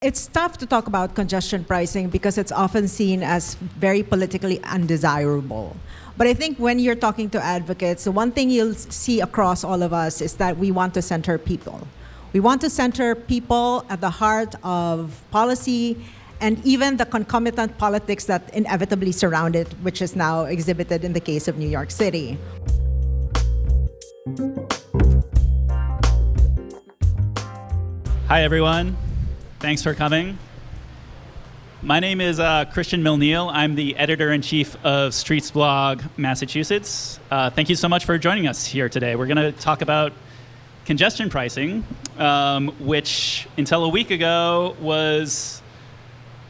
It's tough to talk about congestion pricing because it's often seen as very politically undesirable. But I think when you're talking to advocates, the one thing you'll see across all of us is that we want to center people. We want to center people at the heart of policy and even the concomitant politics that inevitably surround it, which is now exhibited in the case of New York City. Hi, everyone. Thanks for coming. My name is Christian Milneal. I'm the editor-in-chief of Streets Blog, Massachusetts. Thank you so much for joining us here today. We're going to talk about congestion pricing, which until a week ago was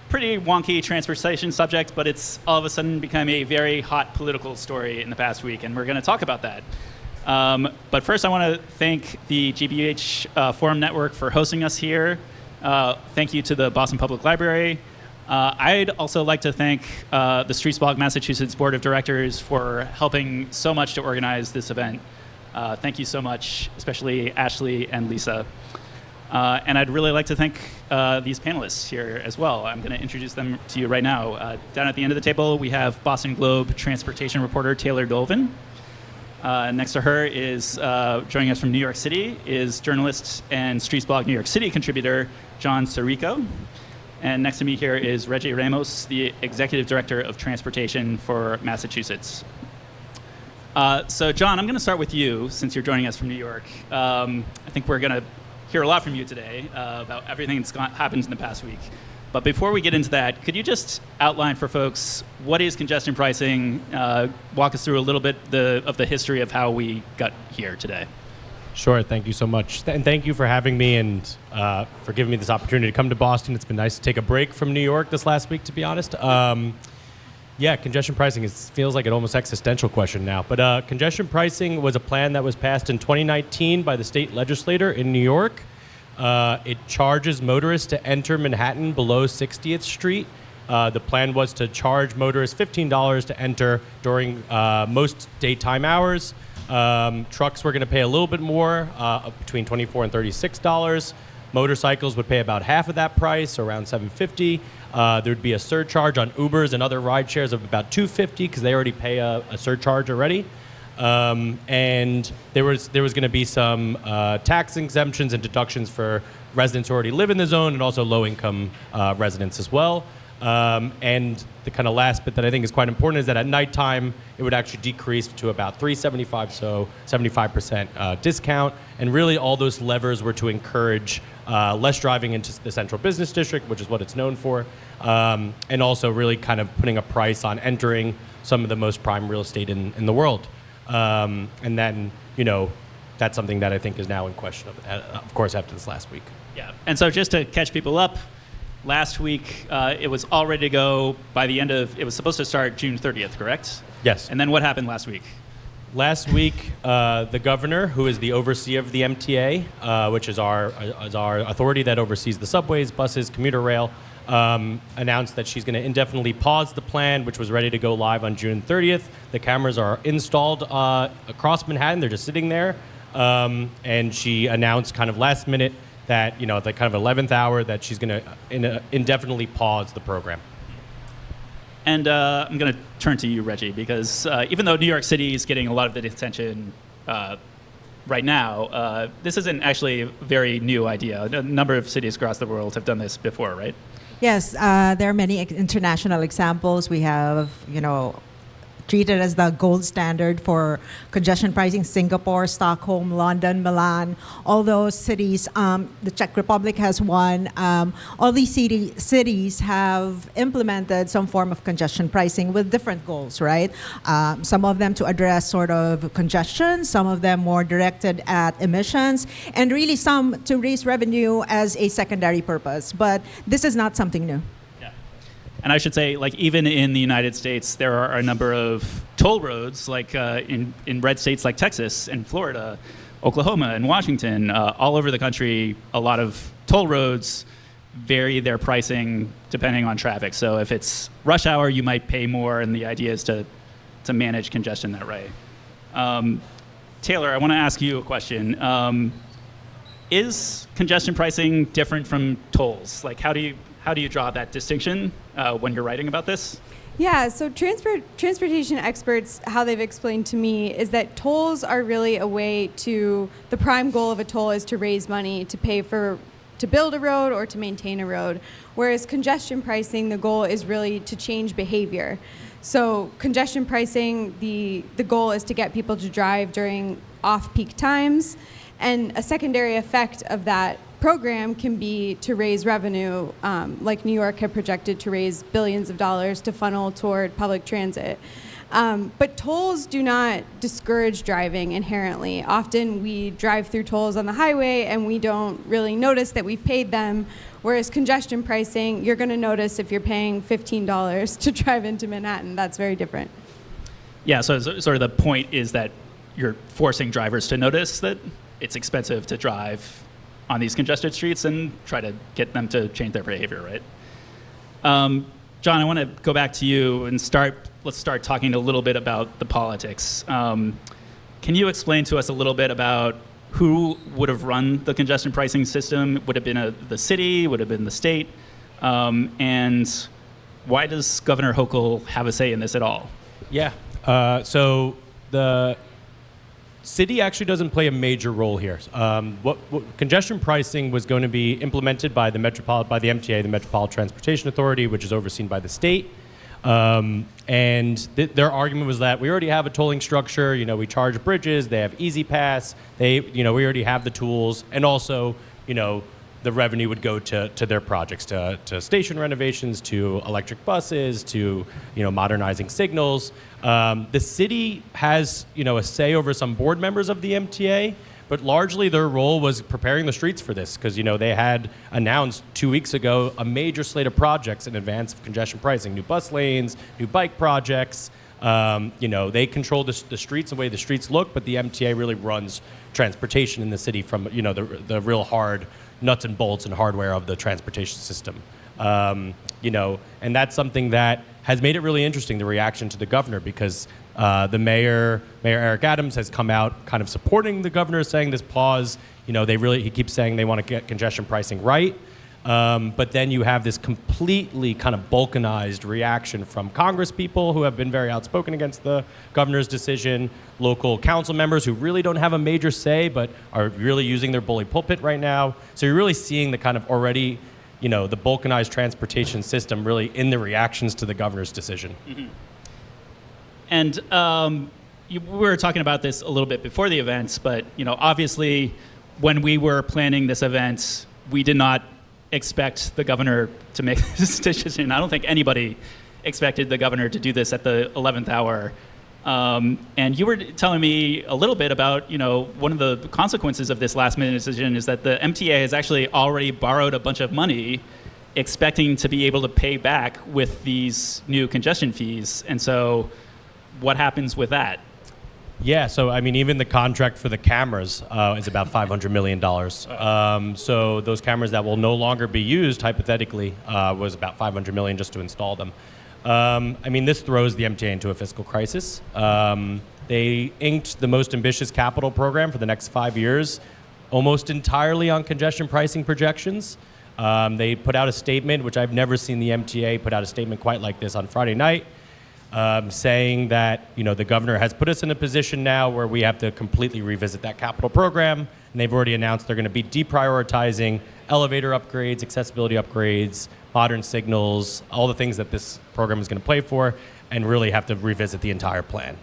pretty wonky transportation subject, but it's all of a sudden become a very hot political story in the past week, and we're going to talk about that. But first, I want to thank the GBH Forum Network for hosting us here. Thank you to the Boston Public Library. I'd also like to thank the Streets Blog Massachusetts Board of Directors for helping so much to organize this event. Thank you so much, especially Ashley and Lisa. And I'd really like to thank these panelists here as well. I'm going to introduce them to you right now. Down at the end of the table, we have Boston Globe transportation reporter Taylor Dolvin. Next to her is, joining us from New York City, is journalist and Streets Blog New York City contributor John Sirico. And next to me here is Reggie Ramos, the Executive Director of Transportation for Massachusetts. So John, I'm going to start with you, since you're joining us from New York. I think we're going to hear a lot from you today about everything that's happened in the past week. But before we get into that, could you just outline for folks what is congestion pricing? Walk us through a little bit of the history of how we got here today. Sure. Thank you so much. And thank you for having me and for giving me this opportunity to come to Boston. It's been nice to take a break from New York this last week, to be honest. Yeah, congestion pricing feels like an almost existential question now. But congestion pricing was a plan that was passed in 2019 by the state legislature in New York. It charges motorists to enter Manhattan below 60th Street. The plan was to charge motorists $15 to enter during most daytime hours. Trucks were going to pay a little bit more, between $24 and $36. Motorcycles would pay about half of that price, around $7.50. There would be a surcharge on Ubers and other ride shares of about $2.50 because they already pay a surcharge already. And there was going to be some tax exemptions and deductions for residents who already live in the zone and also low-income residents as well. And the kind of last bit that I think is quite important is that at nighttime, it would actually decrease to about $3.75, so 75% discount. And really all those levers were to encourage less driving into the central business district, which is what it's known for, and also really kind of putting a price on entering some of the most prime real estate in the world. And then, that's something that I think is now in question, of course, after this last week. Yeah, and so just to catch people up, last week it was all ready to go by the end of, it was supposed to start June 30th, correct? Yes. And then what happened last week? Last week, the governor, who is the overseer of the MTA, which is our authority that oversees the subways, buses, commuter rail, announced that she's going to indefinitely pause the plan, which was ready to go live on June 30th. The cameras are installed across Manhattan. They're just sitting there. And she announced kind of last minute that, at the kind of 11th hour, that she's going to indefinitely pause the program. And I'm going to turn to you, Reggie, because even though New York City is getting a lot of the attention right now, this isn't actually a very new idea. A number of cities across the world have done this before, right? Yes, there are many international examples. We have, treated as the gold standard for congestion pricing: Singapore, Stockholm, London, Milan, all those cities. The Czech Republic has one. All these cities have implemented some form of congestion pricing with different goals, right? Some of them to address sort of congestion, some of them more directed at emissions, and really some to raise revenue as a secondary purpose. But this is not something new. And I should say, even in the United States, there are a number of toll roads, in red states like Texas and Florida, Oklahoma and Washington, all over the country. A lot of toll roads vary their pricing depending on traffic. So if it's rush hour, you might pay more, and the idea is to manage congestion that way. Taylor, I want to ask you a question. is congestion pricing different from tolls? Like, how do you draw that distinction when you're writing about this? Yeah, so transportation experts, how they've explained to me is that tolls are really a way the prime goal of a toll is to raise money to pay to build a road or to maintain a road. Whereas congestion pricing, the goal is really to change behavior. So congestion pricing, the goal is to get people to drive during off-peak times. And a secondary effect of that program can be to raise revenue, like New York had projected to raise billions of dollars to funnel toward public transit. But tolls do not discourage driving inherently. Often we drive through tolls on the highway and we don't really notice that we've paid them, whereas congestion pricing, you're going to notice if you're paying $15 to drive into Manhattan. That's very different. Yeah, so sort of the point is that you're forcing drivers to notice that it's expensive to drive on these congested streets and try to get them to change their behavior, right? John, I want to go back to you and let's start talking a little bit about the politics. Can you explain to us a little bit about who would have run the congestion pricing system? Would it have been the city? Would it have been the state? And why does Governor Hochul have a say in this at all? Yeah. So the city actually doesn't play a major role here. What congestion pricing was going to be implemented by the MTA, the Metropolitan Transportation Authority, which is overseen by the state. And their argument was that we already have a tolling structure. You know, we charge bridges. They have Easy Pass. We already have the tools, and also, the revenue would go to their projects, to station renovations, to electric buses, to modernizing signals. The city has a say over some board members of the MTA, but largely their role was preparing the streets for this because they had announced 2 weeks ago a major slate of projects in advance of congestion pricing: new bus lanes, new bike projects. They control the streets, the way the streets look, but the MTA really runs transportation in the city from the real hard nuts and bolts and hardware of the transportation system. And that's something that has made it really interesting, the reaction to the governor, because the Mayor Eric Adams has come out kind of supporting the governor, saying this pause, he keeps saying they want to get congestion pricing right. But then you have this completely kind of balkanized reaction from Congress people who have been very outspoken against the governor's decision, local council members who really don't have a major say but are really using their bully pulpit right now. So you're really seeing the kind of already, the balkanized transportation system really in the reactions to the governor's decision. Mm-hmm. And we were talking about this a little bit before the events, but obviously when we were planning this event, we did not expect the governor to make this decision. I don't think anybody expected the governor to do this at the 11th hour. And you were telling me a little bit about, one of the consequences of this last minute decision is that the MTA has actually already borrowed a bunch of money expecting to be able to pay back with these new congestion fees. And so what happens with that? Yeah, so even the contract for the cameras is about $500 million. So those cameras that will no longer be used, hypothetically, was about $500 million just to install them. This throws the MTA into a fiscal crisis. They inked the most ambitious capital program for the next 5 years, almost entirely on congestion pricing projections. They put out a statement, which I've never seen the MTA put out a statement quite like this on Friday night, saying that the governor has put us in a position now where we have to completely revisit that capital program, and they've already announced they're going to be deprioritizing elevator upgrades, accessibility upgrades, modern signals, all the things that this program is going to play for, and really have to revisit the entire plan,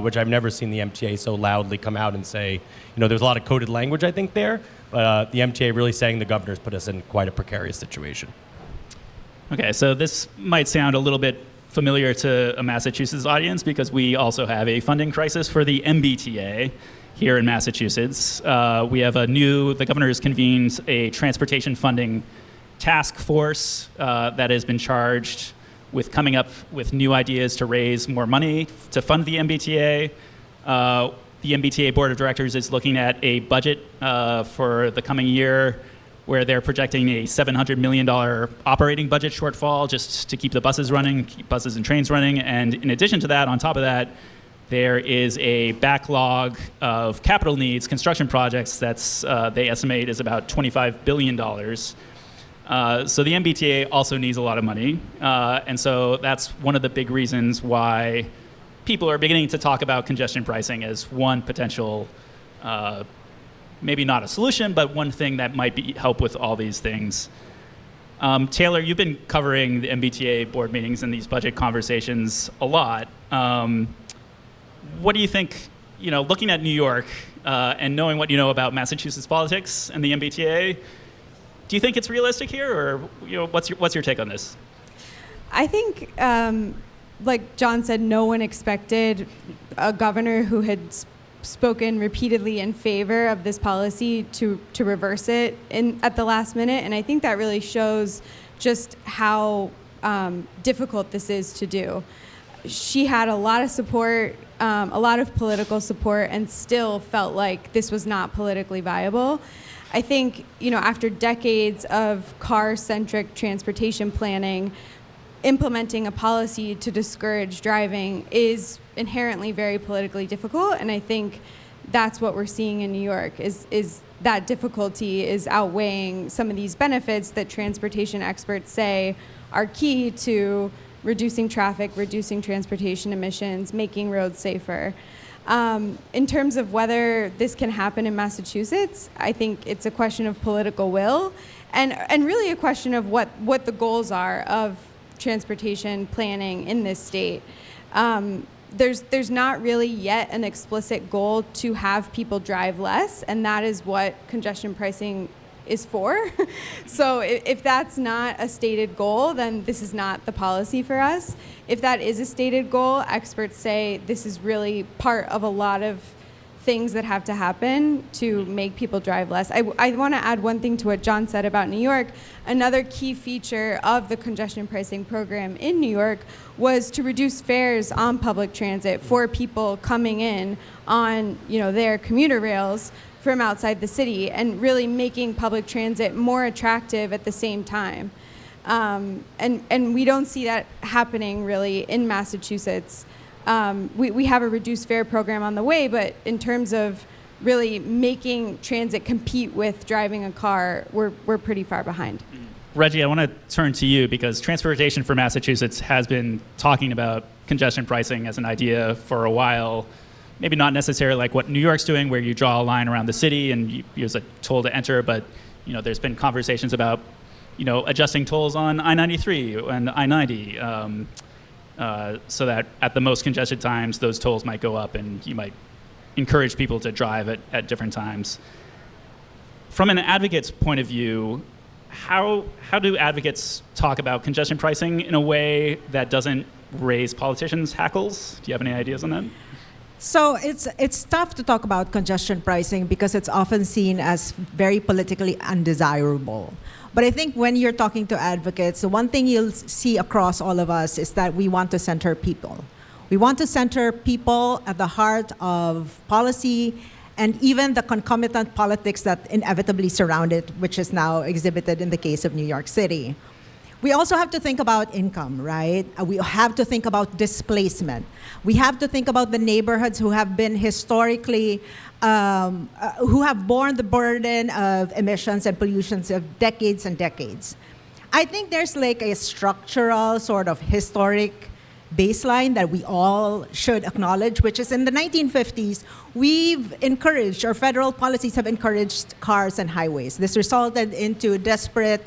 which I've never seen the MTA so loudly come out and say, there's a lot of coded language, I think, there, but the MTA really saying the governor's put us in quite a precarious situation. Okay, so this might sound a little bit familiar to a Massachusetts audience because we also have a funding crisis for the MBTA here in Massachusetts. The governor has convened a transportation funding task force that has been charged with coming up with new ideas to raise more money to fund the MBTA. The MBTA Board of Directors is looking at a budget for the coming year where they're projecting a $700 million operating budget shortfall just to keep the buses running, keep buses and trains running. And in addition to that, on top of that, there is a backlog of capital needs, construction projects that's they estimate is about $25 billion. So the MBTA also needs a lot of money. And so that's one of the big reasons why people are beginning to talk about congestion pricing as one potential, maybe not a solution, but one thing that might help with all these things. Taylor, you've been covering the MBTA board meetings and these budget conversations a lot. What do you think, looking at New York and knowing what you know about Massachusetts politics and the MBTA, do you think it's realistic here, or what's your take on this? I think, like John said, no one expected a governor who had spoken repeatedly in favor of this policy to reverse it at the last minute, and I think that really shows just how difficult this is to do. She had a lot of support, a lot of political support, and still felt like this was not politically viable. I think, after decades of car-centric transportation planning, implementing a policy to discourage driving is inherently very politically difficult, and I think that's what we're seeing in New York is that difficulty is outweighing some of these benefits that transportation experts say are key to reducing traffic, reducing transportation emissions, making roads safer. In terms of whether this can happen in Massachusetts, I think it's a question of political will and really a question of what the goals are of transportation planning in this state. There's not really yet an explicit goal to have people drive less, and that is what congestion pricing is for. So if that's not a stated goal, then this is not the policy for us. If that is a stated goal, experts say this is really part of a lot of things that have to happen to make people drive less. I want to add one thing to what John said about New York. Another key feature of the congestion pricing program in New York was to reduce fares on public transit for people coming in on their commuter rails from outside the city, and really making public transit more attractive at the same time. And we don't see that happening really in Massachusetts. We have a reduced fare program on the way, but in terms of really making transit compete with driving a car, we're pretty far behind. Reggie, I want to turn to you because Transportation for Massachusetts has been talking about congestion pricing as an idea for a while. Maybe not necessarily like what New York's doing, where you draw a line around the city and you use a toll to enter, but there's been conversations about adjusting tolls on I-93 and I-90, so that at the most congested times, those tolls might go up, and you might encourage people to drive at different times. From an advocate's point of view, how do advocates talk about congestion pricing in a way that doesn't raise politicians' hackles? Do you have any ideas on that? So it's tough to talk about congestion pricing because it's often seen as very politically undesirable. But I think when you're talking to advocates, the one thing you'll see across all of us is that we want to center people. We want to center people at the heart of policy and even the concomitant politics that inevitably surround it, which is now exhibited in the case of New York City. We also have to think about income, right? We have to think about displacement. We have to think about the neighborhoods who have been historically, who have borne the burden of emissions and pollutions of decades and decades. I think there's like a structural sort of historic baseline that we all should acknowledge, which is in the 1950s, we've encouraged, or federal policies have encouraged cars and highways. This resulted into desperate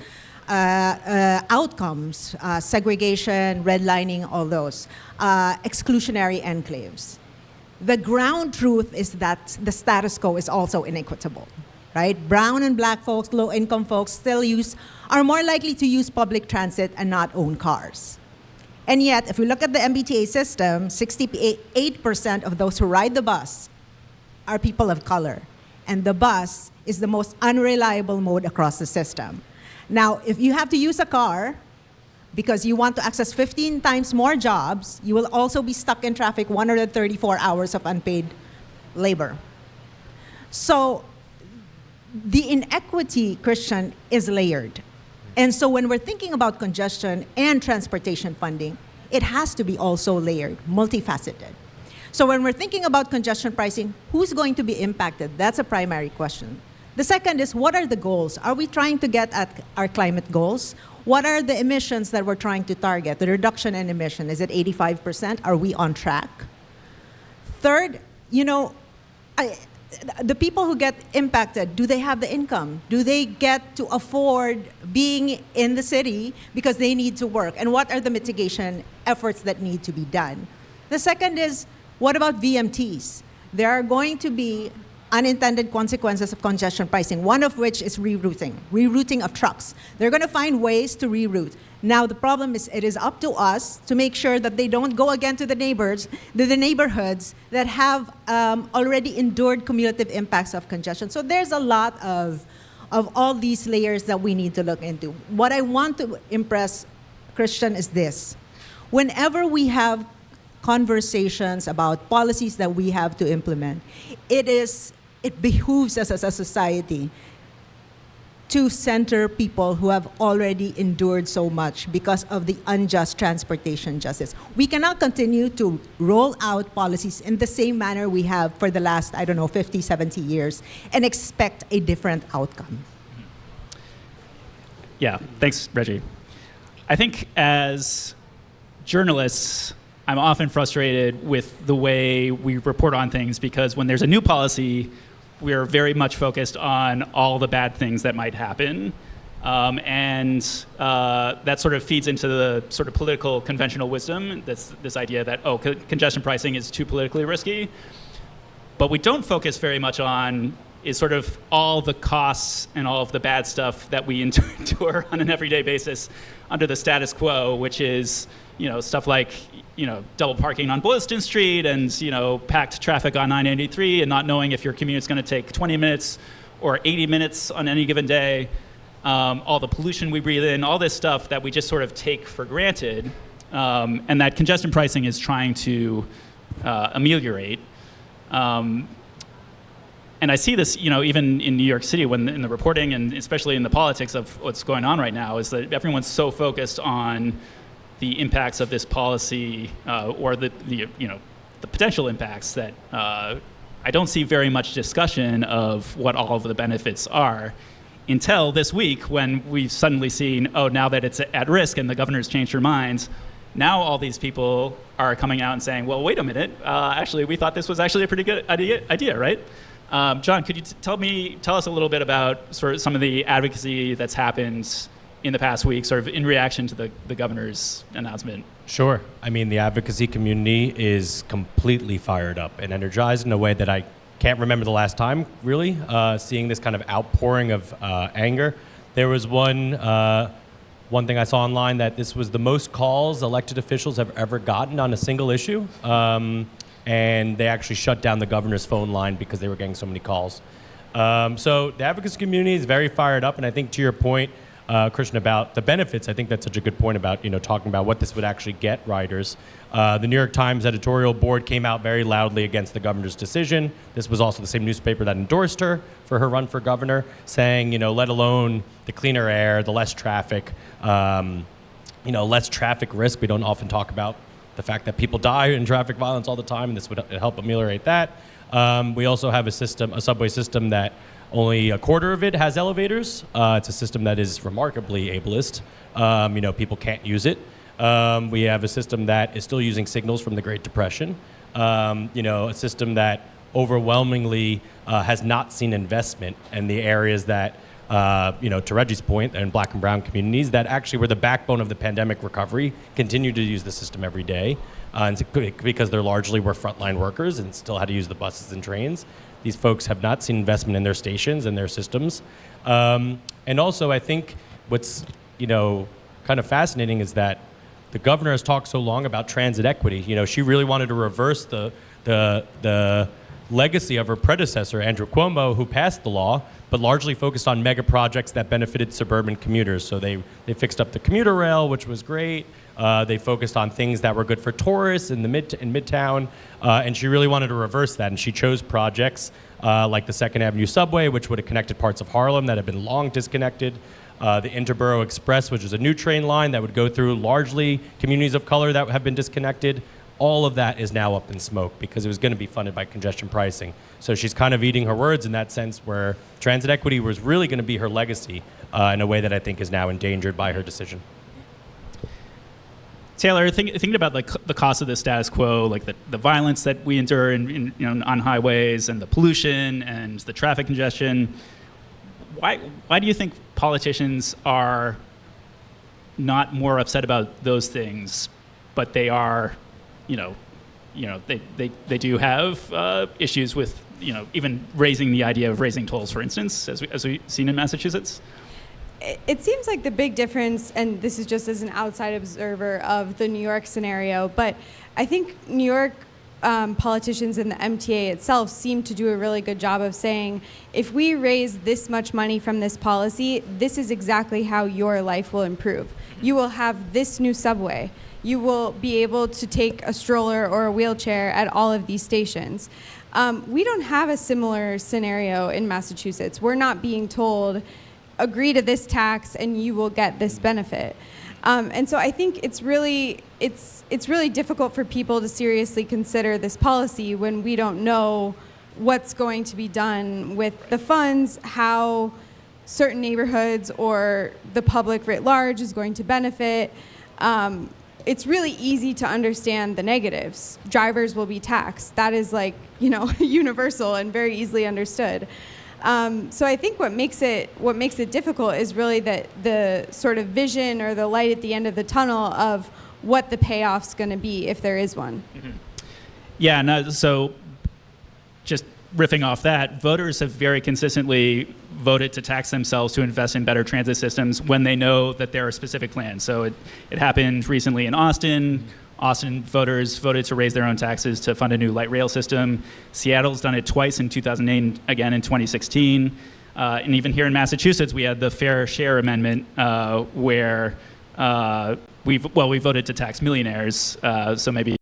outcomes, segregation, redlining, all those, exclusionary enclaves. The ground truth is that the status quo is also inequitable, right? Brown and black folks, low-income folks are more likely to use public transit and not own cars. And yet, if we look at the MBTA system, 68% of those who ride the bus are people of color. And the bus is the most unreliable mode across the system. Now, if you have to use a car because you want to access 15 times more jobs, you will also be stuck in traffic 134 hours of unpaid labor. So the inequity, Christian, is layered. And so when we're thinking about congestion and transportation funding, it has to be also layered, multifaceted. So when we're thinking about congestion pricing, who's going to be impacted? That's a primary question. The second is, what are the goals? Are we trying to get at our climate goals? What are the emissions that we're trying to target? The reduction in emission, is it 85%? Are we on track? Third, the people who get impacted, do they have the income? Do they get to afford being in the city because they need to work? And what are the mitigation efforts that need to be done? The second is, what about VMTs? There are going to be unintended consequences of congestion pricing, one of which is rerouting of trucks. They're going to find ways to reroute. Now, the problem is it is up to us to make sure that they don't go again to the neighborhoods that have already endured cumulative impacts of congestion. So there's a lot of all these layers that we need to look into. What I want to impress, Christian, is this. Whenever we have conversations about policies that we have to implement, it behooves us as a society to center people who have already endured so much because of the unjust transportation justice. We cannot continue to roll out policies in the same manner we have for the last, 50, 70 years and expect a different outcome. Yeah, thanks, Reggie. I think as journalists, I'm often frustrated with the way we report on things because when there's a new policy, we're very much focused on all the bad things that might happen. And that sort of feeds into the sort of political conventional wisdom, this idea that, congestion pricing is too politically risky. But we don't focus very much on is sort of all the costs and all of the bad stuff that we endure on an everyday basis under the status quo, which is stuff like double parking on Boylston Street and packed traffic on 983 and not knowing if your commute is going to take 20 minutes or 80 minutes on any given day, all the pollution we breathe in, all this stuff that we just sort of take for granted, and that congestion pricing is trying to ameliorate. And I see this, even in New York City, when in the reporting and especially in the politics of what's going on right now, is that everyone's so focused on the impacts of this policy or the potential impacts that I don't see very much discussion of what all of the benefits are until this week when we've suddenly seen, now that it's at risk and the governor's changed her mind, now all these people are coming out and saying, well, wait a minute, actually, we thought this was actually a pretty good idea, right? John, could you tell us a little bit about sort of some of the advocacy that's happened in the past week, sort of in reaction to the governor's announcement? Sure. I mean, the advocacy community is completely fired up and energized in a way that I can't remember the last time, really, seeing this kind of outpouring of anger. There was one thing I saw online that this was the most calls elected officials have ever gotten on a single issue. And they actually shut down the governor's phone line because they were getting so many calls. So the advocacy community is very fired up, and I think to your point, Christian, about the benefits, I think that's such a good point about talking about what this would actually get riders. The New York Times editorial board came out very loudly against the governor's decision. This was also the same newspaper that endorsed her for her run for governor, saying, let alone the cleaner air, the less traffic, less traffic risk. We don't often talk about the fact that people die in traffic violence all the time, and this would help ameliorate that. We also have a subway system that only a quarter of it has elevators. It's a system that is remarkably ableist. People can't use it. We have a system that is still using signals from the Great Depression. A system that overwhelmingly has not seen investment in the areas that, to Reggie's point, in black and brown communities that actually were the backbone of the pandemic recovery, continue to use the system every day. And because they're largely were frontline workers and still had to use the buses and trains. These folks have not seen investment in their stations and their systems. And also, I think what's kind of fascinating is that the governor has talked so long about transit equity. She really wanted to reverse the legacy of her predecessor, Andrew Cuomo, who passed the law, but largely focused on mega projects that benefited suburban commuters. So they fixed up the commuter rail, which was great. They focused on things that were good for tourists in Midtown, and she really wanted to reverse that. And she chose projects like the 2nd Avenue subway, which would have connected parts of Harlem that had been long disconnected. The Interborough Express, which is a new train line that would go through largely communities of color that have been disconnected. all of that is now up in smoke because it was going to be funded by congestion pricing. So she's kind of eating her words in that sense, where transit equity was really going to be her legacy in a way that I think is now endangered by her decision. Taylor, thinking about the cost of the status quo, like the violence that we endure on highways and the pollution and the traffic congestion, why do you think politicians are not more upset about those things, but they are, they do have issues with, even raising the idea of raising tolls, for instance, as we've seen in Massachusetts? It seems like the big difference, and this is just as an outside observer of the New York scenario, but I think New York politicians and the MTA itself seem to do a really good job of saying, if we raise this much money from this policy, this is exactly how your life will improve. You will have this new subway. You will be able to take a stroller or a wheelchair at all of these stations. We don't have a similar scenario in Massachusetts. We're not being told, agree to this tax and you will get this benefit. And so I think it's really difficult for people to seriously consider this policy when we don't know what's going to be done with the funds, how certain neighborhoods or the public writ large is going to benefit. It's really easy to understand the negatives. Drivers will be taxed. That is universal and very easily understood. So I think what makes it difficult is really the sort of vision or the light at the end of the tunnel of what the payoff's going to be if there is one. Mm-hmm. Yeah, no, so just riffing off that, voters have very consistently voted to tax themselves to invest in better transit systems when they know that there are specific plans. So it happened recently in Austin. Austin voters voted to raise their own taxes to fund a new light rail system. Seattle's done it twice, in 2008, again in 2016. And even here in Massachusetts, we had the Fair Share Amendment where we voted to tax millionaires. So maybe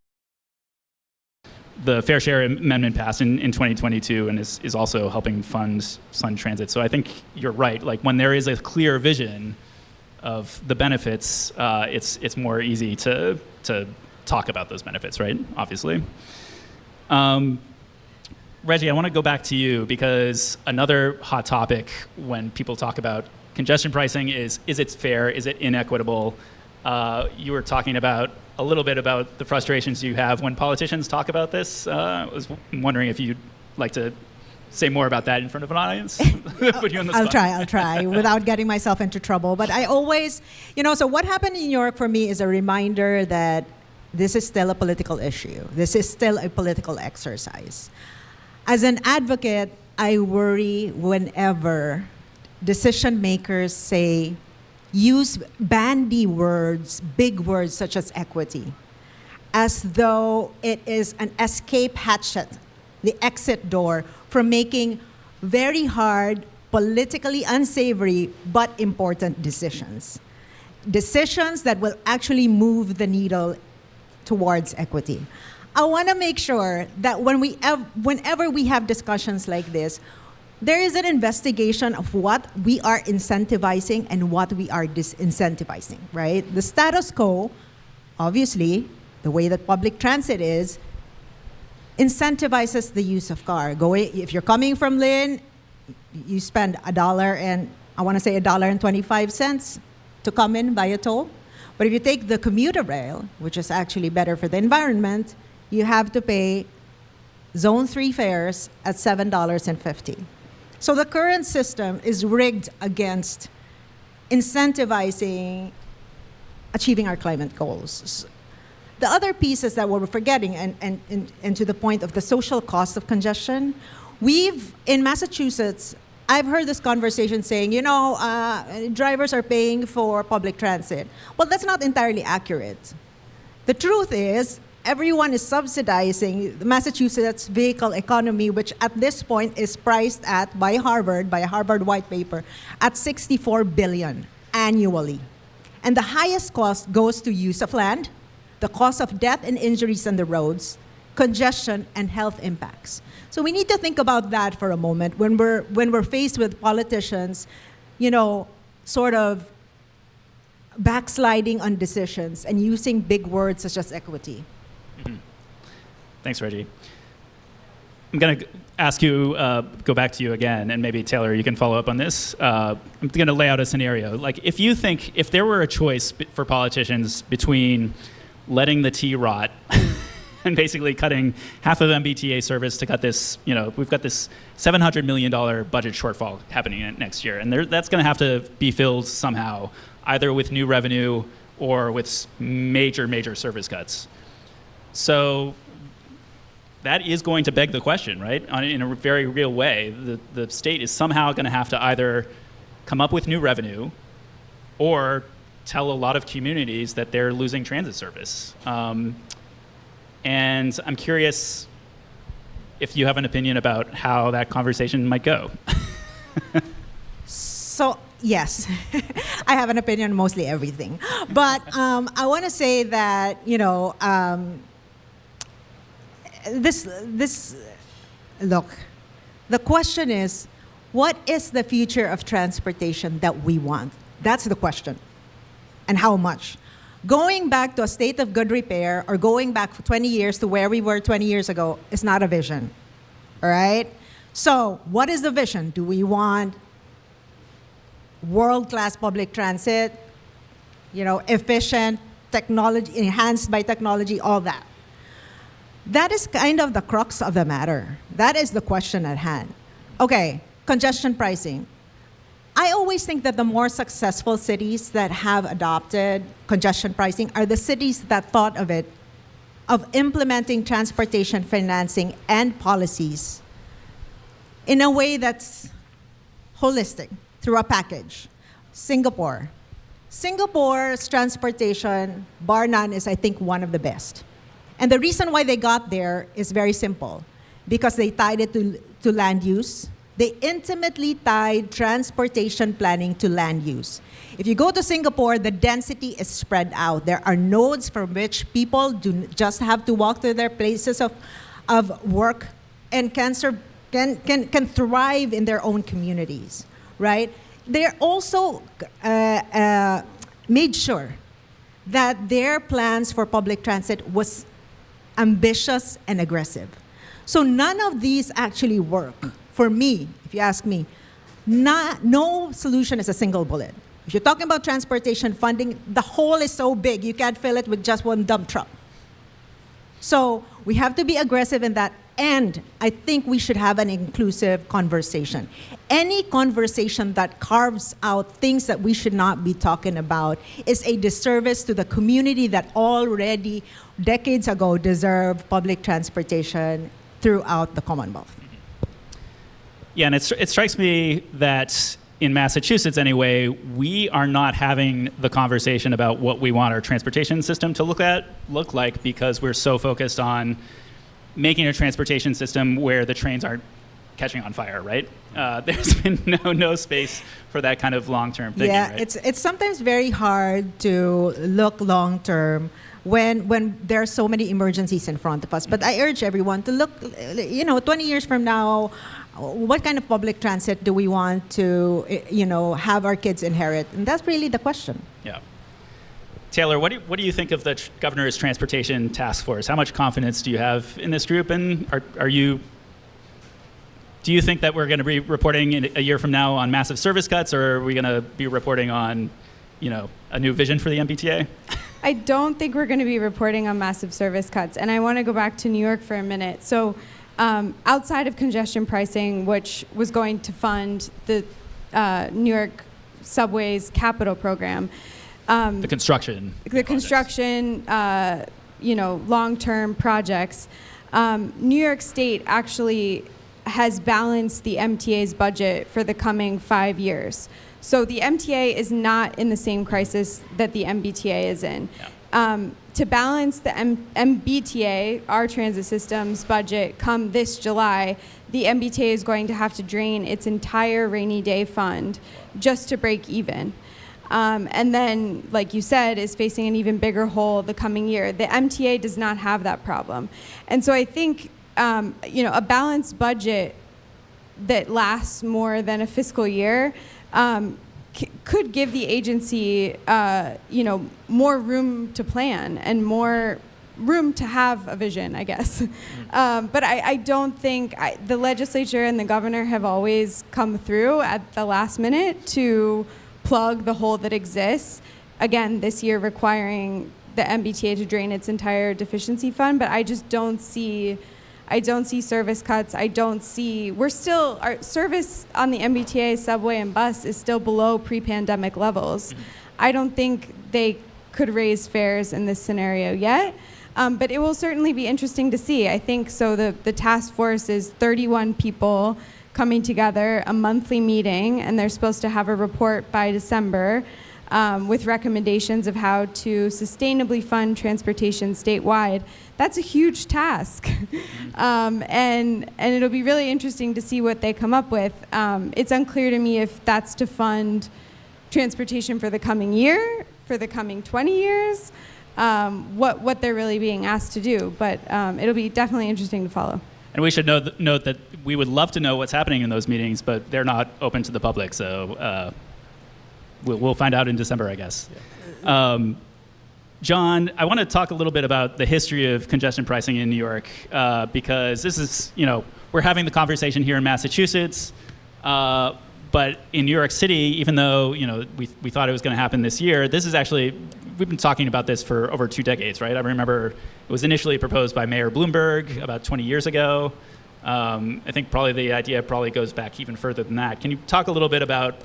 the Fair Share Amendment passed in 2022 and is also helping fund transit. So I think you're right. Like when there is a clear vision of the benefits, it's more easy to talk about those benefits, right? Obviously. Reggie, I want to go back to you because another hot topic when people talk about congestion pricing is it fair? Is it inequitable? You were talking about a little bit about the frustrations you have when politicians talk about this. I was wondering if you'd like to say more about that in front of an audience. Put you on the spot. I'll try without getting myself into trouble. But I always, so what happened in New York for me is a reminder that this is still a political issue. This is still a political exercise. As an advocate, I worry whenever decision makers use bandy words, big words such as equity, as though it is an escape hatchet, the exit door from making very hard, politically unsavory, but important decisions. Decisions that will actually move the needle towards equity. I want to make sure that whenever we have discussions like this, there is an investigation of what we are incentivizing and what we are disincentivizing, right? The status quo, obviously, the way that public transit is, incentivizes the use of car. If you're coming from Lynn, you spend $1.25 to come in by a toll. But if you take the commuter rail, which is actually better for the environment, you have to pay Zone 3 fares at $7.50. So the current system is rigged against incentivizing achieving our climate goals. The other pieces that we're forgetting, and to the point of the social cost of congestion, in Massachusetts, I've heard this conversation saying, drivers are paying for public transit. Well, that's not entirely accurate. The truth is, everyone is subsidizing the Massachusetts vehicle economy, which at this point is priced by a Harvard white paper, at $64 billion annually. And the highest cost goes to use of land, the cost of death and injuries on the roads, congestion, and health impacts. So we need to think about that for a moment when we're faced with politicians, sort of backsliding on decisions and using big words such as equity. Mm-hmm. Thanks, Reggie. I'm going to ask you, go back to you again, and maybe Taylor, you can follow up on this. I'm going to lay out a scenario. Like, if there were a choice for politicians between letting the tea rot and basically cutting half of MBTA service to cut this, we've got this $700 million budget shortfall happening next year, and that's going to have to be filled somehow, either with new revenue or with major service cuts. So that is going to beg the question, right? In a very real way, the state is somehow going to have to either come up with new revenue or tell a lot of communities that they're losing transit service. And I'm curious if you have an opinion about how that conversation might go. So, yes, I have an opinion on mostly everything. But I want to say that, look, the question is, what is the future of transportation that we want? That's the question. And how much? Going back to a state of good repair or going back for 20 years to where we were 20 years ago is not a vision. All right? So, what is the vision? Do we want world-class public transit, efficient, technology, enhanced by technology, all that? That is kind of the crux of the matter. That is the question at hand. Okay, congestion pricing. I always think that the more successful cities that have adopted congestion pricing are the cities that thought of implementing transportation financing and policies in a way that's holistic, through a package. Singapore's transportation, bar none, is, I think, one of the best. And the reason why they got there is very simple, because they tied it to land use. They intimately tied transportation planning to land use. If you go to Singapore, the density is spread out. There are nodes from which people do just have to walk to their places of work and can thrive in their own communities, right? They're also made sure that their plans for public transit was ambitious and aggressive. So none of these actually work. For me, if you ask me, no solution is a single bullet. If you're talking about transportation funding, the hole is so big, you can't fill it with just one dump truck. So we have to be aggressive in that, and I think we should have an inclusive conversation. Any conversation that carves out things that we should not be talking about is a disservice to the community that already, decades ago, deserved public transportation throughout the Commonwealth. Yeah, and it strikes me that in Massachusetts anyway, we are not having the conversation about what we want our transportation system to look like, because we're so focused on making a transportation system where the trains aren't catching on fire, right? There's been no space for that kind of long-term thinking, yeah, right? It's sometimes very hard to look long-term when there are so many emergencies in front of us. But I urge everyone to look, 20 years from now, what kind of public transit do we want to, have our kids inherit? And that's really the question. Yeah. Taylor, what do you think of the governor's transportation task force? How much confidence do you have in this group? And do you think that we're going to be reporting in a year from now on massive service cuts, or are we going to be reporting on, a new vision for the MBTA? I don't think we're going to be reporting on massive service cuts. And I want to go back to New York for a minute. So outside of congestion pricing, which was going to fund the New York subway's capital program, the construction, long-term projects, New York State actually has balanced the MTA's budget for the coming 5 years. So the MTA is not in the same crisis that the MBTA is in. Yeah. To balance the MBTA, our transit system's budget, come this July, the MBTA is going to have to drain its entire rainy day fund just to break even. And then, like you said, is facing an even bigger hole the coming year. The MTA does not have that problem. And so I think, a balanced budget that lasts more than a fiscal year could give the agency, more room to plan and more room to have a vision, I guess. But I don't think the legislature and the governor have always come through at the last minute to plug the hole that exists. Again, this year requiring the MBTA to drain its entire deficiency fund, but I just don't see service cuts. Our service on the MBTA, subway, and bus is still below pre-pandemic levels. I don't think they could raise fares in this scenario yet, but it will certainly be interesting to see. I think so. The task force is 31 people coming together, a monthly meeting, and they're supposed to have a report by December with recommendations of how to sustainably fund transportation statewide. That's a huge task, and it'll be really interesting to see what they come up with. It's unclear to me if that's to fund transportation for the coming year, for the coming 20 years, what they're really being asked to do. But it'll be definitely interesting to follow. And we should note that we would love to know what's happening in those meetings, but they're not open to the public. So we'll find out in December, I guess. Yeah. John, I want to talk a little bit about the history of congestion pricing in New York, because this is, we're having the conversation here in Massachusetts, but in New York City, even though, we thought it was going to happen this year, this is actually, we've been talking about this for over 2 decades, right? I remember it was initially proposed by Mayor Bloomberg about 20 years ago. I think probably the idea goes back even further than that. Can you talk a little bit about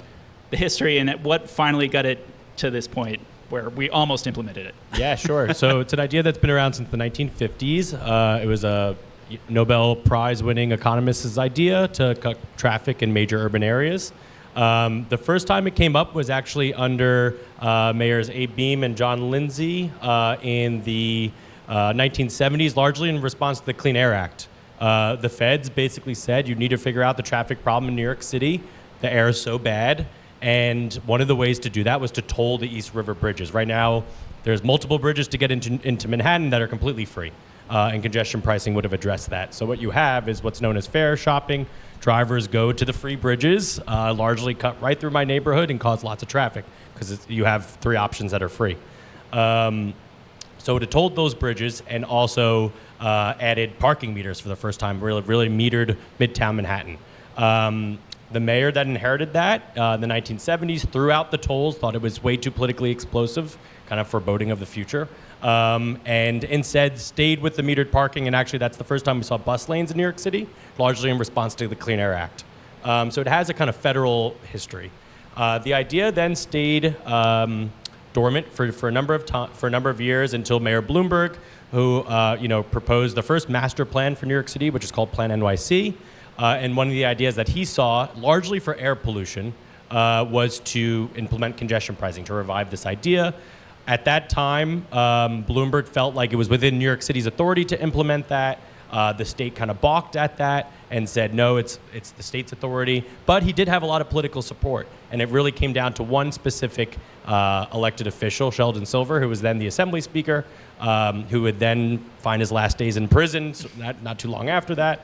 the history and what finally got it to this point where we almost implemented it? Yeah, sure. So it's an idea that's been around since the 1950s. It was a Nobel Prize-winning economist's idea to cut traffic in major urban areas. The first time it came up was actually under Mayors Abe Beame and John Lindsay in the 1970s, largely in response to the Clean Air Act. The feds basically said you need to figure out the traffic problem in New York City. The air is so bad. And one of the ways to do that was to toll the East River bridges. Right now, there's multiple bridges to get into Manhattan that are completely free. And congestion pricing would have addressed that. So what you have is what's known as fare shopping. Drivers go to the free bridges, largely cut right through my neighborhood and cause lots of traffic because you have 3 options that are free. So it tolled those bridges and also added parking meters for the first time, really metered Midtown Manhattan. The mayor that inherited that in the 1970s threw out the tolls, thought it was way too politically explosive, kind of foreboding of the future, and instead stayed with the metered parking. And actually, that's the first time we saw bus lanes in New York City, largely in response to the Clean Air Act. So it has a kind of federal history. The idea then stayed dormant for a number of years until Mayor Bloomberg, who proposed the first master plan for New York City, which is called Plan NYC. And one of the ideas that he saw, largely for air pollution, was to implement congestion pricing, to revive this idea. At that time, Bloomberg felt like it was within New York City's authority to implement that. The state kind of balked at that and said, no, it's the state's authority. But he did have a lot of political support. And it really came down to one specific elected official, Sheldon Silver, who was then the Assembly Speaker, who would then find his last days in prison, so not too long after that.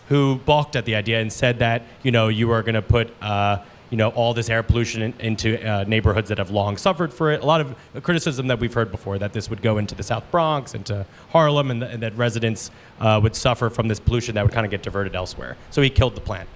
Who balked at the idea and said that, you are going to put, all this air pollution into neighborhoods that have long suffered for it. A lot of criticism that we've heard before, that this would go into the South Bronx, into Harlem, and that residents would suffer from this pollution that would kind of get diverted elsewhere. So he killed the plan.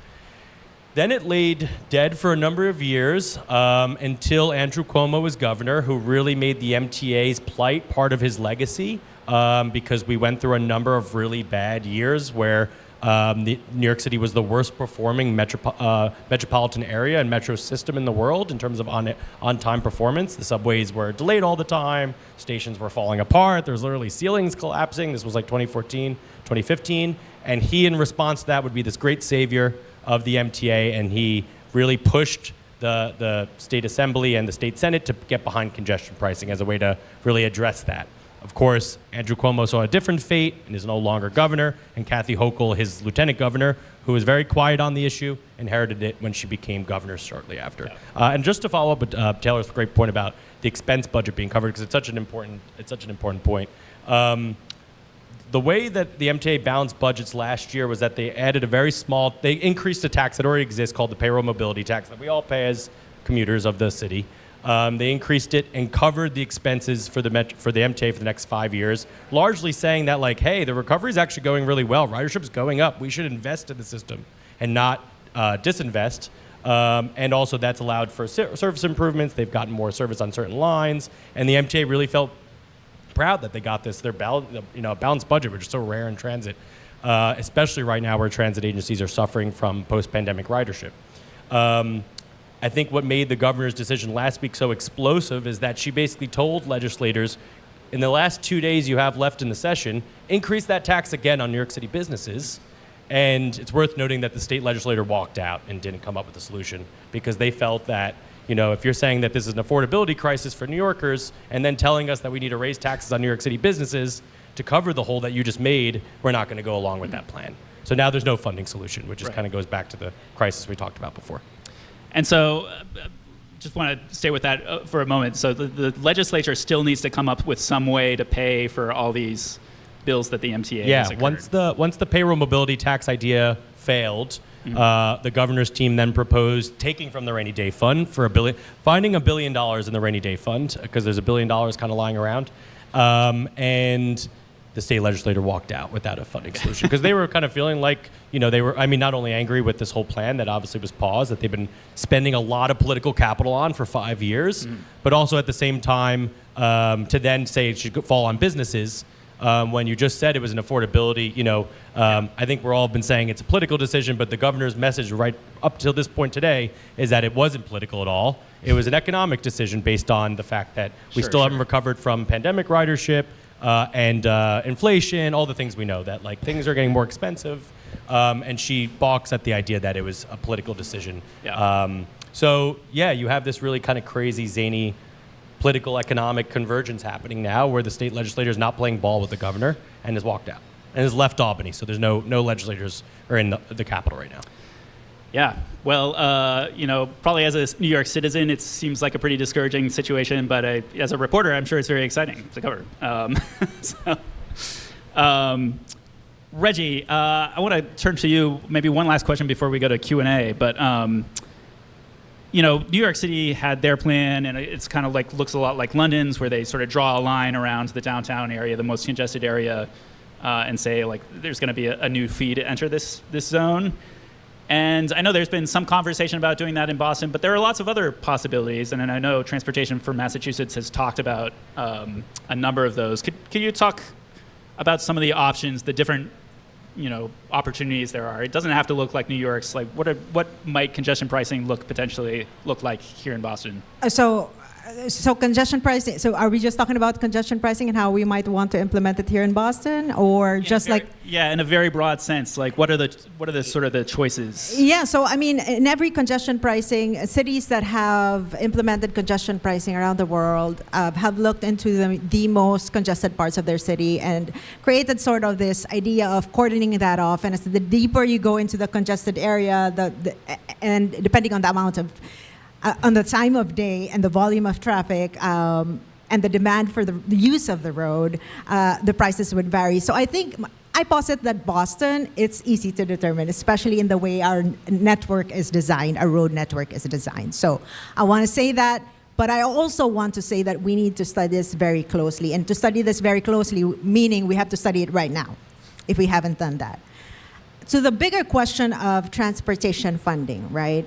Then it laid dead for a number of years until Andrew Cuomo was governor, who really made the MTA's plight part of his legacy, because we went through a number of really bad years where New York City was the worst performing metropolitan area and metro system in the world in terms of on-time performance. The subways were delayed all the time. Stations were falling apart. There was literally ceilings collapsing. This was like 2014, 2015. And he, in response to that, would be this great savior of the MTA. And he really pushed the state assembly and the state senate to get behind congestion pricing as a way to really address that. Of course, Andrew Cuomo saw a different fate and is no longer governor, and Kathy Hochul, his lieutenant governor, who was very quiet on the issue, inherited it when she became governor shortly after. Yeah. And just to follow up with Taylor's great point about the expense budget being covered, because it's such an important point. The way that the MTA balanced budgets last year was that they added they increased a tax that already exists called the payroll mobility tax that we all pay as commuters of the city. They increased it and covered the expenses for the MTA for the next 5 years, largely saying that, like, hey, the recovery is actually going really well. Ridership's going up. We should invest in the system and not disinvest. And also that's allowed for service improvements. They've gotten more service on certain lines. And the MTA really felt proud that they got their balanced budget, which is so rare in transit, especially right now where transit agencies are suffering from post-pandemic ridership. I think what made the governor's decision last week so explosive is that she basically told legislators, in the last 2 days you have left in the session, increase that tax again on New York City businesses. And it's worth noting that the state legislator walked out and didn't come up with a solution because they felt that, if you're saying that this is an affordability crisis for New Yorkers and then telling us that we need to raise taxes on New York City businesses to cover the hole that you just made, we're not going to go along with that plan. So now there's no funding solution, which just kind of goes back to the crisis we talked about before. And so just want to stay with that for a moment. So the legislature still needs to come up with some way to pay for all these bills that the MTA has incurred. Once the payroll mobility tax idea failed, the governor's team then proposed taking from the rainy day fund for finding $1 billion in the rainy day fund because there's $1 billion kind of lying around. And the state legislator walked out without a funding solution because they were kind of feeling like, they were, not only angry with this whole plan that obviously was paused, that they've been spending a lot of political capital on for 5 years, but also at the same time to then say it should fall on businesses when you just said it was an affordability, I think we're all been saying it's a political decision, but the governor's message right up till this point today is that it wasn't political at all. It was an economic decision based on the fact that we still haven't recovered from pandemic ridership, and inflation, all the things we know, that like things are getting more expensive, and she balks at the idea that it was a political decision. You have this really kind of crazy, zany political economic convergence happening now where the state legislator is not playing ball with the governor and has walked out and has left Albany. So there's no legislators are in the Capitol right now. Yeah, well, probably as a New York citizen, it seems like a pretty discouraging situation, but as a reporter, I'm sure it's very exciting to cover. Reggie, I want to turn to you, maybe one last question before we go to Q&A, but New York City had their plan, and it's kind of like looks a lot like London's, where they sort of draw a line around the downtown area, the most congested area, and say like there's going to be a new fee to enter this zone. And I know there's been some conversation about doing that in Boston, but there are lots of other possibilities. And I know Transportation for Massachusetts has talked about a number of those. Could you talk about some of the options, the different opportunities there are? It doesn't have to look like New York's. Like, what might congestion pricing potentially look like here in Boston? So congestion pricing. So are we just talking about congestion pricing and how we might want to implement it here in Boston, or in a very broad sense? Like, what are the sort of the choices? Yeah. So in every congestion pricing, cities that have implemented congestion pricing around the world have looked into the most congested parts of their city and created sort of this idea of cordoning that off. And as the deeper you go into the congested area, and depending on the amount of on the time of day and the volume of traffic and the demand for the use of the road, the prices would vary. So I posit that Boston, it's easy to determine, especially in the way our network is designed, our road network is designed. So I want to say that, but I also want to say that we need to study this very closely. And to study this very closely, meaning we have to study it right now, if we haven't done that. So the bigger question of transportation funding, right?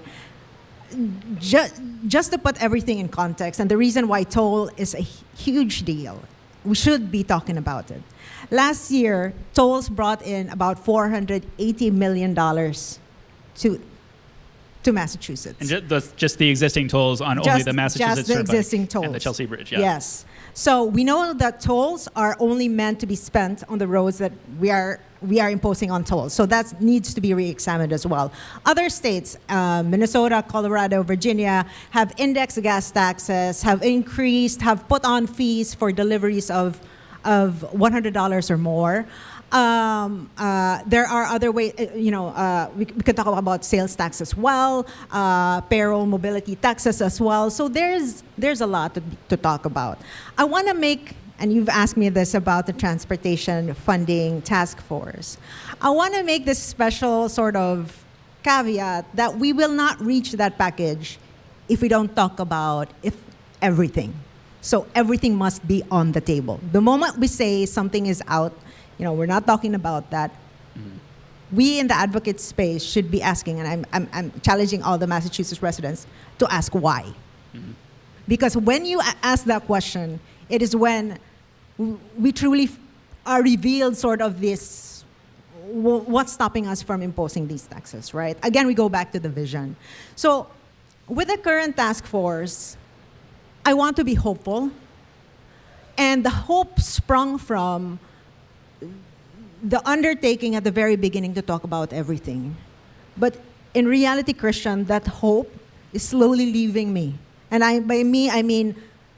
Just to put everything in context, and the reason why toll is a huge deal, we should be talking about it. Last year, tolls brought in about $480 million to Massachusetts. And just the existing tolls on only the Massachusetts just the existing tolls. And the Chelsea Bridge. Yeah. Yes. So we know that tolls are only meant to be spent on the roads that we are imposing on tolls. So that needs to be re-examined as well. Other states, Minnesota, Colorado, Virginia, have indexed gas taxes, have put on fees for deliveries of $100 or more. There are other ways, we can talk about sales tax as well, payroll mobility taxes as well. So there's a lot to talk about. I want to make, and you've asked me this about the Transportation Funding Task Force. I want to make this special sort of caveat that we will not reach that package if we don't talk about everything. So everything must be on the table. The moment we say something is out, we're not talking about that. We in the advocate space should be asking, and I'm challenging all the Massachusetts residents to ask why. Because when you ask that question, it is when we truly are revealed sort of this, what's stopping us from imposing these taxes, right? Again, we go back to the vision. So with the current task force, I want to be hopeful. And the hope sprung from the undertaking at the very beginning to talk about everything. But in reality, Christian, that hope is slowly leaving me. And by me, I mean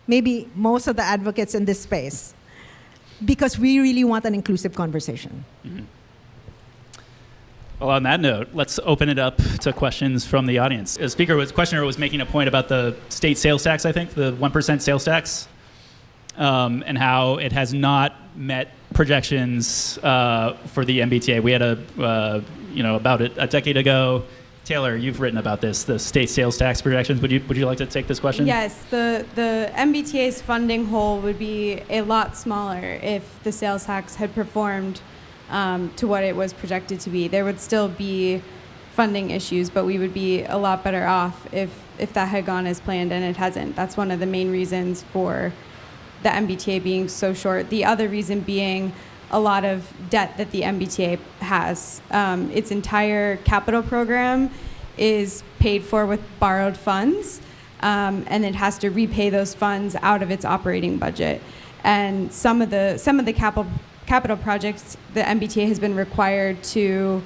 maybe most of the advocates in this space. Because we really want an inclusive conversation. Well, on that note, let's open it up to questions from the audience. The questioner was making a point about the state sales tax, I think, the 1% sales tax, and how it has not met projections for the MBTA. We had about a decade ago. Taylor, you've written about this, the state sales tax projections. Would you like to take this question? Yes, the MBTA's funding hole would be a lot smaller if the sales tax had performed to what it was projected to be. There would still be funding issues, but we would be a lot better off if that had gone as planned, and it hasn't. That's one of the main reasons for the MBTA being so short. The other reason being a lot of debt that the MBTA has. Its entire capital program is paid for with borrowed funds, and it has to repay those funds out of its operating budget. And some of the capital projects the MBTA has been required to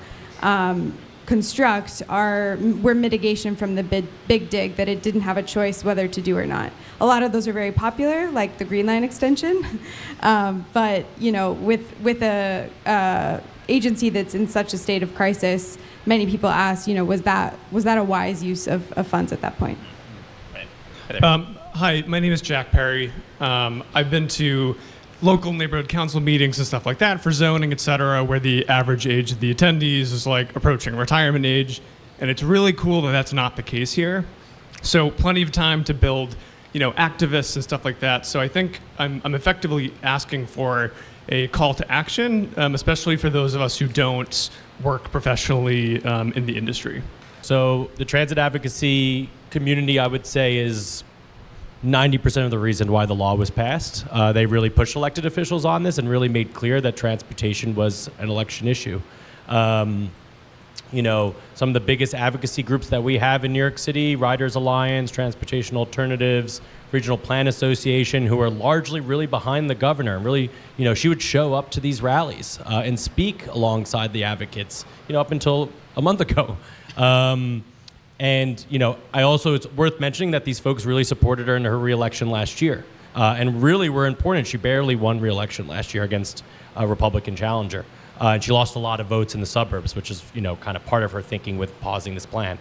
construct were mitigation from the big dig that it didn't have a choice whether to do or not. A lot of those are very popular, like the Green Line extension, but with a agency that's in such a state of crisis, many people ask, was that a wise use of funds at that point? Right. Hi, my name is Jack Perry. I've been to local neighborhood council meetings and stuff like that for zoning, et cetera, where the average age of the attendees is like approaching retirement age. And it's really cool that that's not the case here. So plenty of time to build, activists and stuff like that. So I think I'm effectively asking for a call to action, especially for those of us who don't work professionally in the industry. So the transit advocacy community, I would say, is 90% of the reason why the law was passed. They really pushed elected officials on this and really made clear that transportation was an election issue. Some of the biggest advocacy groups that we have in New York City, Riders Alliance, Transportation Alternatives, Regional Plan Association, who are largely really behind the governor. Really, she would show up to these rallies and speak alongside the advocates, up until a month ago. It's worth mentioning that these folks really supported her in her reelection last year, and really were important. She barely won reelection last year against a Republican challenger, and she lost a lot of votes in the suburbs, which is kind of part of her thinking with pausing this plan.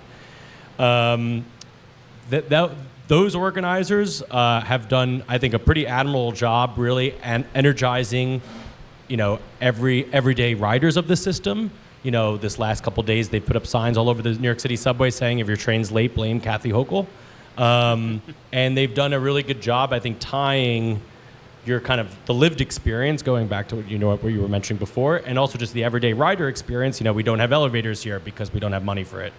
Those organizers have done, I think, a pretty admirable job, really energizing, everyday riders of the system. This last couple of days, they've put up signs all over the New York City subway saying, if your train's late, blame Kathy Hochul. And they've done a really good job, I think, tying your kind of the lived experience, going back to what you were mentioning before, and also just the everyday rider experience. We don't have elevators here because we don't have money for it.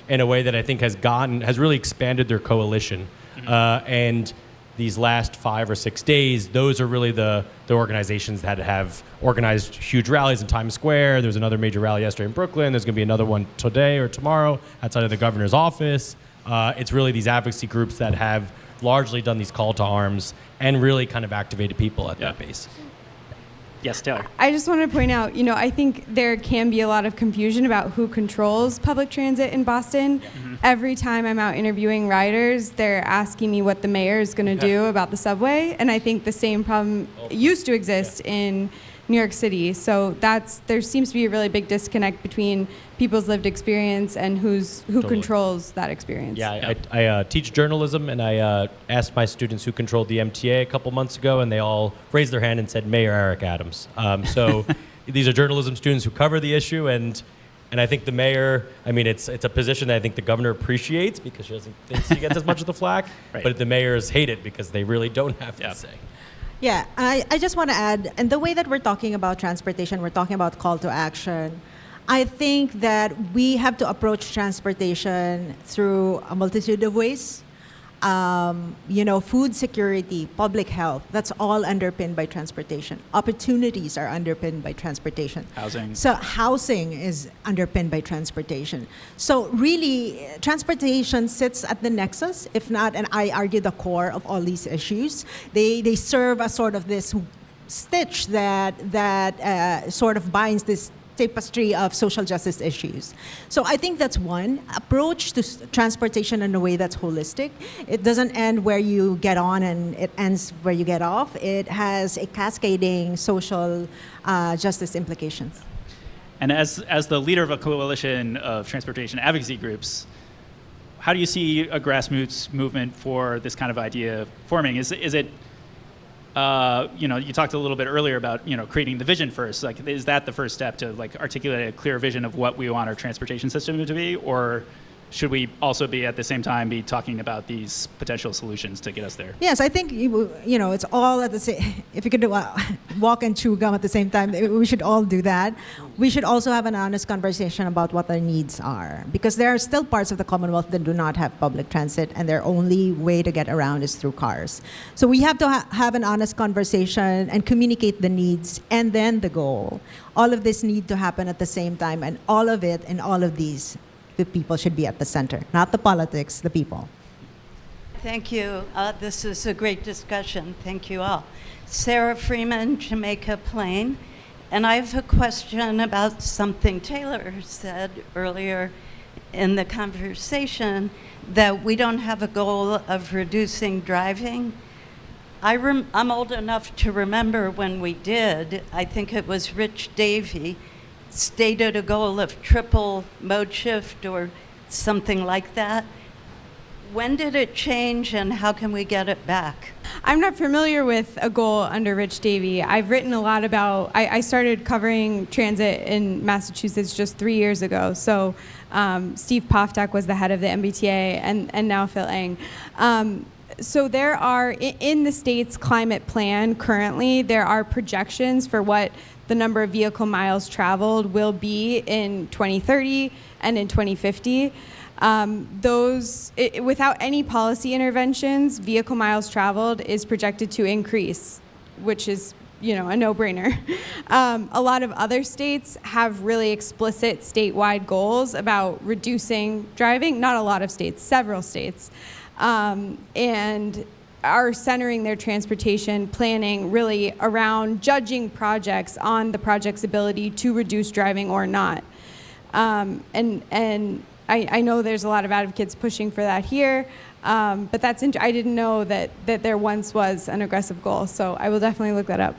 In a way that I think has really expanded their coalition. And these last 5 or 6 days, those are really the organizations that have organized huge rallies in Times Square. There's another major rally yesterday in Brooklyn. There's going to be another one today or tomorrow outside of the governor's office. It's really these advocacy groups that have largely done these call to arms and really kind of activated people at that base. Yes, Taylor. I just want to point out, I think there can be a lot of confusion about who controls public transit in Boston. Every time I'm out interviewing riders, they're asking me what the mayor is going to do about the subway. And I think the same problem used to exist in New York City. So there seems to be a really big disconnect between people's lived experience and who controls that experience. I teach journalism, and I asked my students who controlled the MTA a couple months ago, and they all raised their hand and said Mayor Eric Adams. So these are journalism students who cover the issue, and And I think the mayor, I mean, it's a position that I think the governor appreciates because she doesn't think she gets as much of the flack, Right. but the mayors hate it because they really don't have Yeah. to say. Yeah, I just want to add, and the way that we're talking about transportation, we're talking about call to action. I think that we have to approach transportation through a multitude of ways. Food security, public health, that's all underpinned by transportation. Opportunities are underpinned by transportation. Housing. So housing is underpinned by transportation. So really, transportation sits at the nexus, if not, and I argue the core of all these issues. They serve as sort of this stitch that sort of binds this tapestry of social justice issues. So I think that's one approach to transportation in a way that's holistic. It doesn't end where you get on and it ends where you get off. It has a cascading social justice implications. And as the leader of a coalition of transportation advocacy groups, how do you see a grassroots movement for this kind of idea forming? Is it you talked a little bit earlier about creating the vision first. Like, is that the first step to articulate a clear vision of what we want our transportation system to be, or should we also be at the same time be talking about these potential solutions to get us there? Yes, I think it's all at the same. If you could walk and chew gum at the same time, we should all do that. We should also have an honest conversation about what our needs are, because there are still parts of the Commonwealth that do not have public transit, and their only way to get around is through cars. So we have to have an honest conversation and communicate the needs and then the goal. All of this need to happen at the same time, and all of it and all of these, the people should be at the center, not the politics, the people. Thank you. This is a great discussion. Thank you all. Sarah Freeman, Jamaica Plain. And I have a question about something Taylor said earlier in the conversation, that we don't have a goal of reducing driving. I'm old enough to remember when we did. I think it was Rich Davey stated a goal of triple mode shift or something like that. When did it change, and how can we get it back? I'm not familiar with a goal under Rich Davey. I've written a lot about, I started covering transit in Massachusetts just 3 years ago. So Steve Poftak was the head of the MBTA, and now Phil Eng. So there are, in the state's climate plan currently, there are projections for what the number of vehicle miles traveled will be in 2030 and in 2050. Without any policy interventions, vehicle miles traveled is projected to increase, which is, a no-brainer. A lot of other states have really explicit statewide goals about reducing driving. Not a lot of states, several states, and are centering their transportation planning really around judging projects on the project's ability to reduce driving or not. And I know there's a lot of advocates pushing for that here, but I didn't know that there once was an aggressive goal, so I will definitely look that up.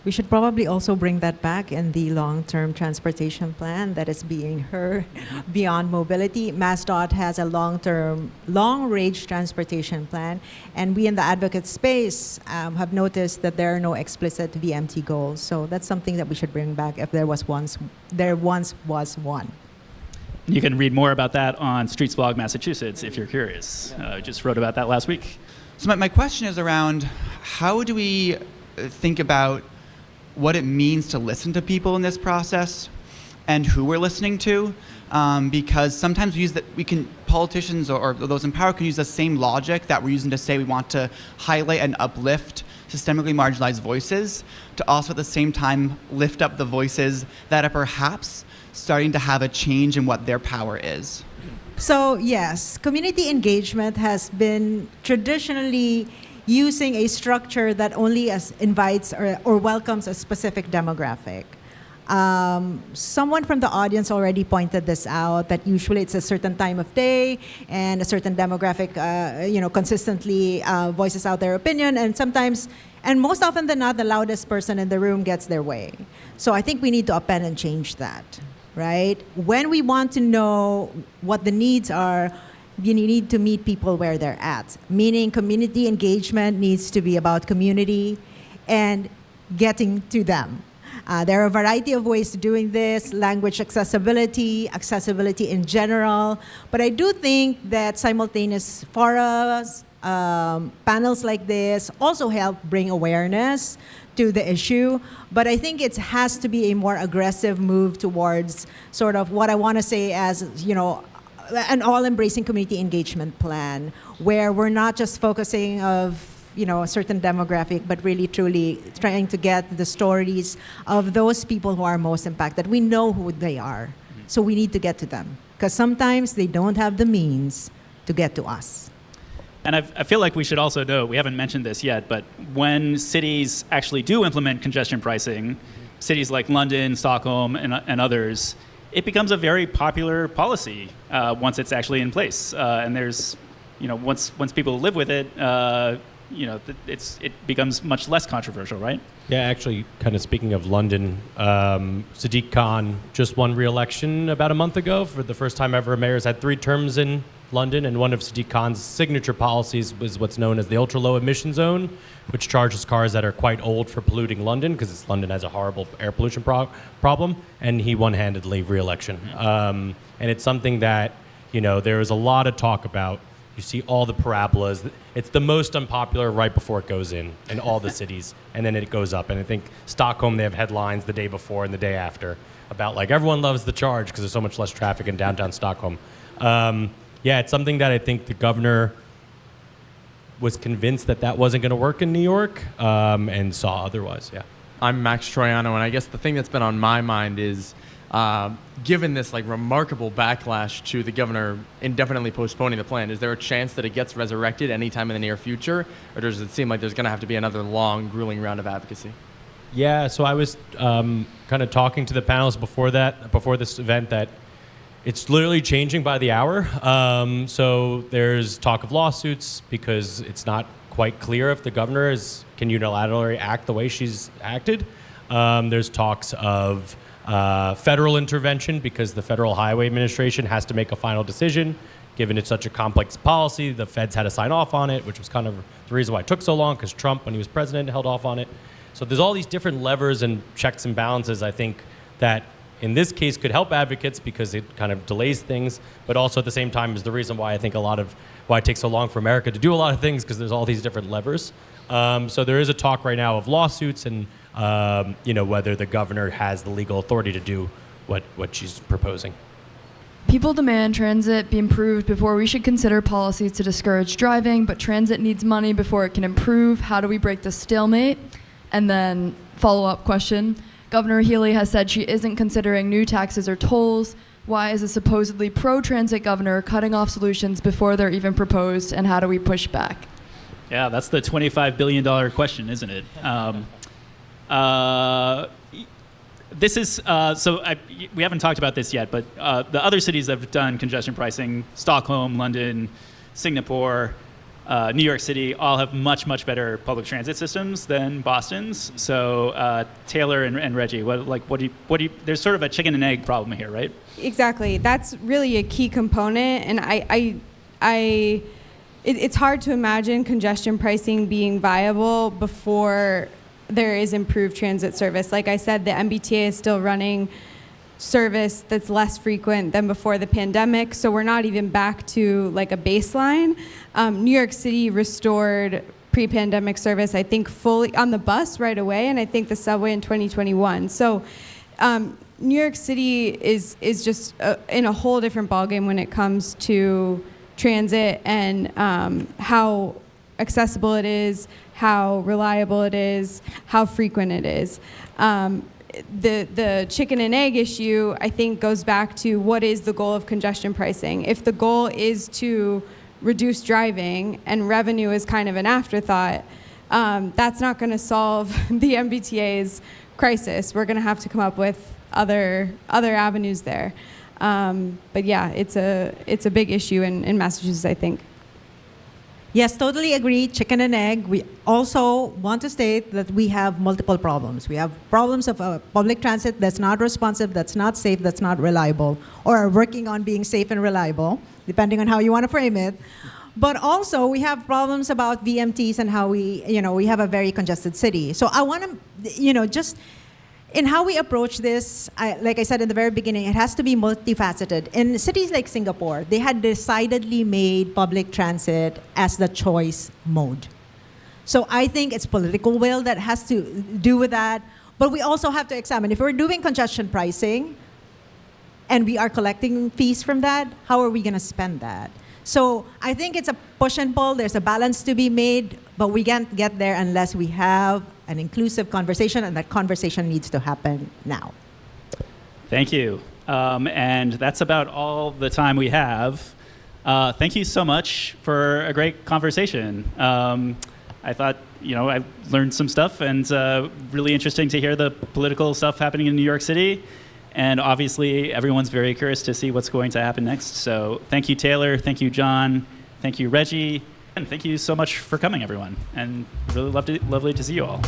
We should probably also bring that back in the long-term transportation plan that is being heard beyond mobility. MassDOT has a long-range transportation plan, and we in the advocate space have noticed that there are no explicit VMT goals. So that's something that we should bring back if there once was one. You can read more about that on Streets Blog Massachusetts if you're curious. I just wrote about that last week. So my question is around how do we think about what it means to listen to people in this process and who we're listening to, because sometimes politicians or those in power can use the same logic that we're using to say we want to highlight and uplift systemically marginalized voices to also at the same time lift up the voices that are perhaps starting to have a change in what their power is. So yes, community engagement has been traditionally using a structure that only invites or welcomes a specific demographic. Someone from the audience already pointed this out, that usually it's a certain time of day and a certain demographic, consistently voices out their opinion, and sometimes, and most often than not, the loudest person in the room gets their way. So I think we need to upend and change that, right? When we want to know what the needs are, you need to meet people where they're at. Meaning community engagement needs to be about community and getting to them. There are a variety of ways to doing this, language accessibility in general. But I do think that simultaneous forums, panels like this also help bring awareness to the issue. But I think it has to be a more aggressive move towards sort of what I want to say as, an all-embracing community engagement plan, where we're not just focusing of a certain demographic, but really truly trying to get the stories of those people who are most impacted. We know who they are, so we need to get to them, because sometimes they don't have the means to get to us. And I feel like we should also know, we haven't mentioned this yet, but when cities actually do implement congestion pricing, cities like London, Stockholm, and others, it becomes a very popular policy once it's actually in place. And there's, once people live with it, it becomes much less controversial, right? Yeah, actually, kind of speaking of London, Sadiq Khan just won re-election about a month ago. For the first time ever, a mayor's had 3 terms in London, and one of Sadiq Khan's signature policies was what's known as the ultra-low emission zone, which charges cars that are quite old for polluting London, because London has a horrible air pollution problem, and he won-handedly re-election. And it's something that, there is a lot of talk about. You see all the parabolas. It's the most unpopular right before it goes in all the cities, and then it goes up. And I think Stockholm, they have headlines the day before and the day after about everyone loves the charge because there's so much less traffic in downtown Stockholm. Yeah, it's something that I think the governor was convinced that wasn't going to work in New York, and saw otherwise. Yeah. I'm Max Troiano, and I guess the thing that's been on my mind is, given this remarkable backlash to the governor indefinitely postponing the plan, is there a chance that it gets resurrected anytime in the near future, or does it seem like there's going to have to be another long, grueling round of advocacy? Yeah, so I was kind of talking to the panelists before this event, that it's literally changing by the hour. So there's talk of lawsuits because it's not quite clear if the governor can unilaterally act the way she's acted. There's talks of federal intervention because the Federal Highway Administration has to make a final decision. Given it's such a complex policy, the feds had to sign off on it, which was kind of the reason why it took so long, because Trump, when he was president, held off on it. So there's all these different levers and checks and balances, I think, that in this case could help advocates because it kind of delays things, but also at the same time is the reason why I think why it takes so long for America to do a lot of things, because there's all these different levers. So there is a talk right now of lawsuits and whether the governor has the legal authority to do what she's proposing. People demand transit be improved before we should consider policies to discourage driving, but transit needs money before it can improve. How do we break the stalemate? And then follow-up question. Governor Healy has said she isn't considering new taxes or tolls. Why is a supposedly pro-transit governor cutting off solutions before they're even proposed, and how do we push back? Yeah, that's the $25 billion question, isn't it? This is, we haven't talked about this yet, but the other cities that have done congestion pricing, Stockholm, London, Singapore, New York City, all have much, much better public transit systems than Boston's. So Taylor and Reggie, what do you, there's sort of a chicken and egg problem here, right? Exactly. That's really a key component, and it's hard to imagine congestion pricing being viable before there is improved transit service. Like I said, the MBTA is still running service that's less frequent than before the pandemic, so we're not even back to a baseline. New York City restored pre-pandemic service, I think, fully on the bus right away, and I think the subway in 2021. So New York City is just in a whole different ballgame when it comes to transit and how accessible it is, how reliable it is, how frequent it is. The chicken and egg issue, I think, goes back to what is the goal of congestion pricing. If the goal is to reduce driving and revenue is kind of an afterthought, that's not going to solve the MBTA's crisis. We're going to have to come up with other avenues there. But yeah, it's a big issue in Massachusetts, I think. Yes, totally agree, chicken and egg. We also want to state that we have multiple problems. We have problems of public transit that's not responsive, that's not safe, that's not reliable, or are working on being safe and reliable, depending on how you want to frame it. But also, we have problems about VMTs and how we have a very congested city. So I want to, in how we approach this, like I said in the very beginning, it has to be multifaceted. In cities like Singapore, they had decidedly made public transit as the choice mode. So I think it's political will that has to do with that. But we also have to examine, if we're doing congestion pricing and we are collecting fees from that, how are we going to spend that? So I think it's a push and pull. There's a balance to be made, but we can't get there unless we have an inclusive conversation, and that conversation needs to happen now. Thank you. And that's about all the time we have. Thank you so much for a great conversation. I thought, I learned some stuff, and really interesting to hear the political stuff happening in New York City. And obviously, everyone's very curious to see what's going to happen next. So thank you, Taylor. Thank you, John. Thank you, Reggie. And thank you so much for coming, everyone. And really lovely to see you all.